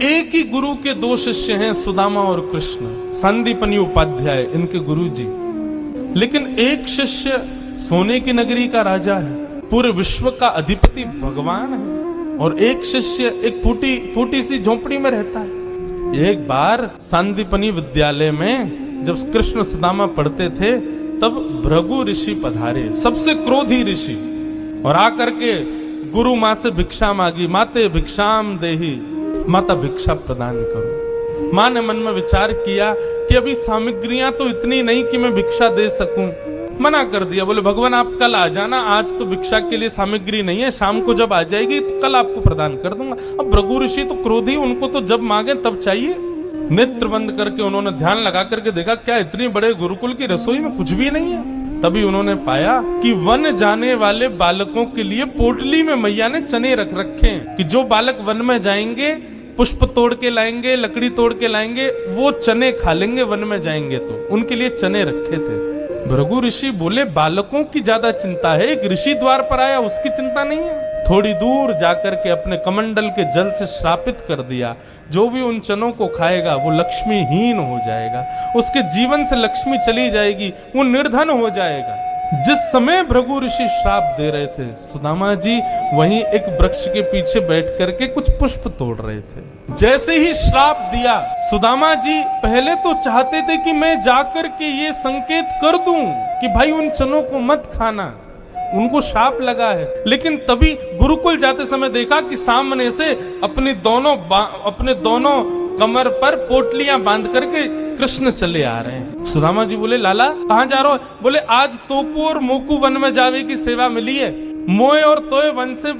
एक ही गुरु के दो शिष्य हैं, सुदामा और कृष्ण, संदीपनी उपाध्याय इनके गुरु जी। लेकिन एक शिष्य सोने की नगरी का राजा है, पूरे विश्व का अधिपति भगवान है, और एक शिष्य एक फूटी सी झोपड़ी में रहता है। एक बार संदीपनी विद्यालय में जब कृष्ण सुदामा पढ़ते थे तब भृगु ऋषि पधारे, सबसे क्रोधी ऋषि, और आकर के गुरु माँ से भिक्षा मांगी। माते भिक्षाम देहि, माता भिक्षा प्रदान करो। माँ ने मन में विचार किया कि अभी सामग्रियां तो इतनी नहीं कि मैं भिक्षा दे सकूं, मना कर दिया। बोले भगवान आप कल आ जाना, आज तो भिक्षा के लिए सामग्री नहीं है, शाम को जब आ जाएगी तो कल आपको प्रदान कर दूंगा। अब भृगु ऋषि तो क्रोधी, उनको तो जब मांगे तब चाहिए। नेत्र बंद करके उन्होंने ध्यान लगा करके देखा, क्या इतनी बड़े गुरुकुल की रसोई में कुछ भी नहीं है। तभी उन्होंने पाया कि वन जाने वाले बालकों के लिए पोटली में मैया ने चने रख रखे हैं, कि जो बालक वन में जाएंगे पुष्प तोड़ के लाएंगे, लकड़ी तोड़ के लाएंगे, वो चने खा लेंगे वन में जाएंगे तो, उनके लिए चने रखे थे। भृगु ऋषि बोले बालकों की ज्यादा चिंता है, एक ऋषि द्वार पर आया उसकी चिंता नहीं है। थोड़ी दूर जाकर के अपने कमंडल के जल से श्रापित कर दिया, जो भी उन चनों को खाएगा वो लक्ष्मीहीन हो जाएगा, उसके जीवन से लक्ष्मी चली जाएगी, वो निर्धन हो जाएगा। जिस समय भृगु ऋषि श्राप दे रहे थे, सुदामा जी वहीं एक वृक्ष के पीछे बैठ करके कुछ पुष्प तोड़ रहे थे। जैसे ही श्राप दिया, सुदामा जी पहले तो चाहते थे कि मैं जाकर के ये संकेत कर दूं कि भाई उन चनों को मत खाना, उनको श्राप लगा है। लेकिन तभी गुरुकुल जाते समय देखा कि सामने से अपने दोनों कमर पर पोटलियां बांध करके कृष्ण चले आ रहे हैं। सुदामा जी बोले लाला कहां जा रहे हो? बोले आज तोकू और मोकू वन में जावे की सेवा मिली है, मोए और तोए वन से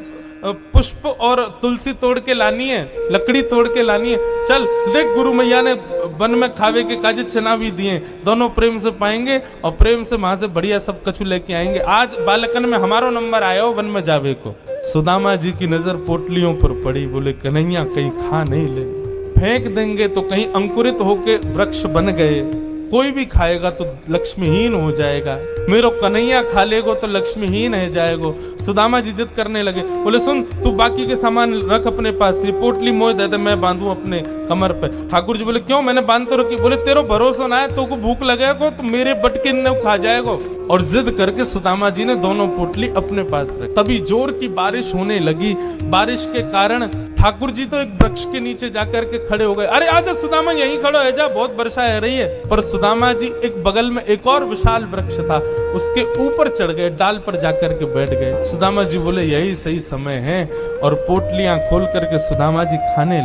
पुष्प और तुलसी तोड़ के लानी है, लकड़ी तोड़ के लानी है। चल देख, गुरु मैया ने वन में खावे के काजे चना भी दिए, दोनों प्रेम से पाएंगे और प्रेम से वहां से बढ़िया सब कछु लेके आएंगे। आज बालकन में हमारो नंबर आया हो वन में जावे को। सुदामा जी की नजर पोटलियों पर पड़ी, बोले कन्हैया कहीं खा नहीं ले, फेंक देंगे तो कहीं अंकुरित होके वृक्ष बन गए, कोई भी खाएगा तो लक्ष्मीहीन हो जाएगा, मेरो कन्हैया खा लेगो तो लक्ष्मीहीन है जाएगो। सुदामा जी जिद करने लगे, बोले सुन तू बाकी के सामान रख अपने पास, ये पोटली मोह दे दे मैं बांधू अपने कमर पे। ठाकुर जी बोले क्यों, मैंने बांध तो रखी। बोले तेरो भरोसा ना है, तो को भूख लगेगा तो मेरे बटके न खा जाएगा। और जिद करके सुदामा जी ने दोनों पोटली अपने पास रखी। तभी जोर की बारिश होने लगी। बारिश के कारण ठाकुर जी तो एक वृक्ष के नीचे जाकर के खड़े हो गए। अरे आजा सुदामा यहीं खड़ो है जा, बहुत वर्षा है रही है। पर सुदामा जी एक बगल में एक और विशाल वृक्ष था, उसके ऊपर चढ़ गए, डाल पर जाकर के बैठ गए। सुदामा जी बोले यही सही समय है, और पोटलियां खोल करके सुदामा जी खाने